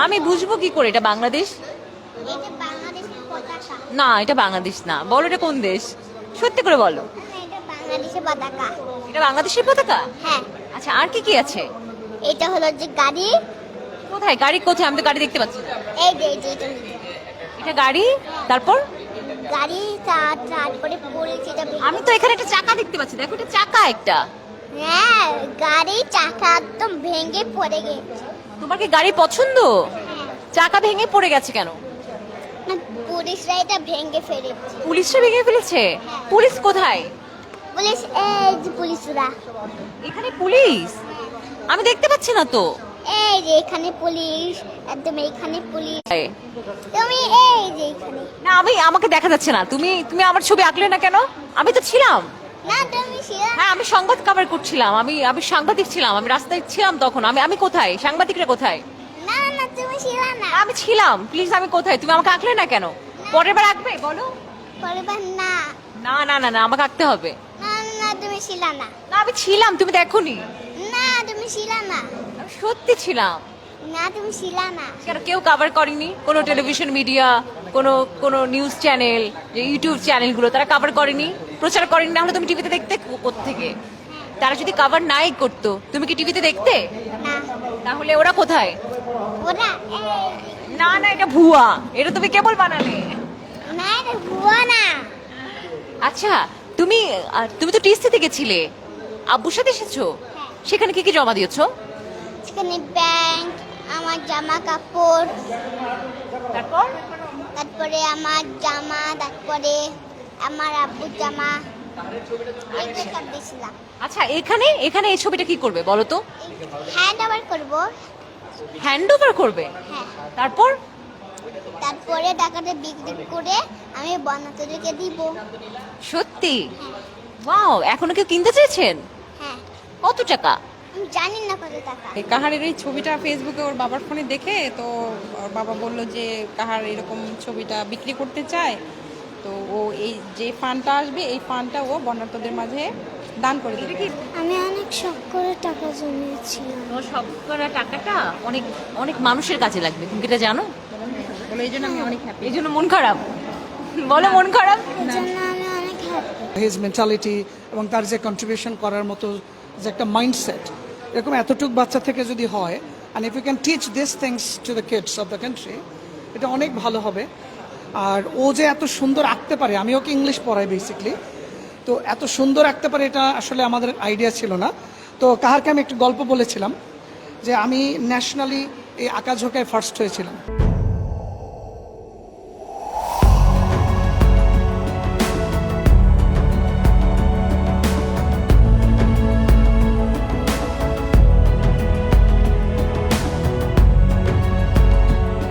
আমি বুঝবো কি করে এটা বাংলাদেশ? না, এটা বাংলাদেশ না। বলো এটা কোন দেশ? সত্যি করে বলো। বাংলাদেশের পতাকা। এটা বাংলাদেশের পতাকা? হ্যাঁ। আচ্ছা, আর কি কি আছে? এটা হলো যে গাড়ি। কোথায় গাড়ি? কোথায়? আমি তো গাড়ি দেখতে পাচ্ছি না। এই যে এই যে এটা এটা গাড়ি। তারপর গাড়ি তারপরে পড়েছে এটা। আমি তো এখানে একটা চাকা দেখতে পাচ্ছি। দেখো, এটা চাকা একটা। হ্যাঁ, গাড়ি চাকা একদম ভেঙে পড়ে গেছে। তোমার কি গাড়ি পছন্দ? চাকা ভেঙে পড়ে গেছে কেন? না, পুলিশরা এটা ভেঙে ফেলেছে। পুলিশরা ভেঙে ফেলেছে? পুলিশ কোথায়? পুলিশ, এই যে পুলিশরা। এখানে পুলিশ? আমি দেখতে পাচ্ছি না তো। এই যে এখানে পুলিশ, একদম এইখানে পুলিশ। তুমি এই যে এখানে। না, আমাকে দেখা যাচ্ছে না। তুমি তুমি আমার ছবি আঁকলে না কেন? আমি তো ছিলাম। না, তুমি ছিলা। হ্যাঁ, আমি সংবাদ কভার করছিলাম। আমি সাংবাদিক ছিলাম। আমি রাস্তায় ছিলাম তখন। আমি কোথায়? সাংবাদিকরা কোথায়? না না, তুমি ছিলা না। আমি ছিলাম। প্লিজ, আমি কোথায়? তুমি আমাকে আঁকলে না কেন? পরের বার আঁকবে বলো। পরিবার না। না না না না, আমাকে আঁকতে হবে। না না, তুমি ছিলা না। না, আমি ছিলাম। তুমি দেখোনি? না, তুমি ছিলা না। আমি সত্যি ছিলাম। না, তুমি ছিলা না। কেন কেউ কভার করেনি? কোনো টেলিভিশন মিডিয়া, কোনো নিউজ চ্যানেল, যে ইউটিউব চ্যানেলগুলো, তারা কভার করেনি, প্রচার করেনি? না হলে তুমি টিভিতে দেখতে কোত্থেকে? তারা যদি কভার নাই করতো, তুমি কি টিভিতে দেখতে? না, তাহলে ওরা কোথায়? ওরা না না, এটা ভুয়া। এটা তুমি কেবল বানালে। না, এটা ভুয়া না। আচ্ছা, তুমি তুমি তো টিএসসিতে গেছিলে, আব্বুর সাথে এসেছো? সেখানে কি কি জমা দিয়েছো? সেখানে ব্যাংক, আমার জামা কাপড়, তারপর তারপরে আমার জামা, তারপরে আমার আব্বুর জামা, এগুলো সব দিয়েছিলাম। আচ্ছা, এখানে এখানে এই ছবিটা কি করবে বলো তো? হ্যান্ড ওভার করবো। হ্যান্ড ওভার করবে? হ্যাঁ। তারপর তারপরে টাকাটা বিক্রি করে আমি বনাতদেরকে দিব। সত্যি? ওয়াও, এখনো কেউ কিনতে চেয়েছেন? হ্যাঁ। কত টাকা? আমি জানি না কত টাকা। এই কাহারের এই ছবিটা ফেসবুকে ওর বাবার ফোনে দেখে তো ওর বাবা বলল যে কাহার এরকম ছবিটা বিক্রি করতে চায়, তো ও এই যে ফান্ডটা আসবে এই ফান্ডটা ও বন্যার্তদের মাঝে দান করে দেবে। আমি অনেক শখ করে টাকা জমিয়েছিলাম। তোমার সব করা টাকাটা অনেক অনেক মানুষের কাছে লাগবে, তুমি কি এটা জানো? বলে এই জন্য আমি অনেক হ্যাপি। এই জন্য মন খারাপ? বলো, মন খারাপ? এর জন্য আমি অনেক হ্যাপি। হিজ মেন্টালিটি এবং তার যে কন্ট্রিবিউশন করার মতো যে একটা মাইন্ডসেট, এরকম এতটুক বাচ্চা থেকে যদি হয়, and if you can teach this things to the kids of the country, এটা অনেক ভালো হবে। আর ও যে এত সুন্দর আঁকতে পারে, আমি ওকে ইংলিশ পড়াই বেসিকলি, তো এত সুন্দর আঁকতে পারে এটা আসলে আমাদের আইডিয়া ছিল না। তো কাহারকে আমি একটু গল্প বলেছিলাম যে আমি ন্যাশনালি এই আঁকাঝোঁকায় ফার্স্ট হয়েছিলাম।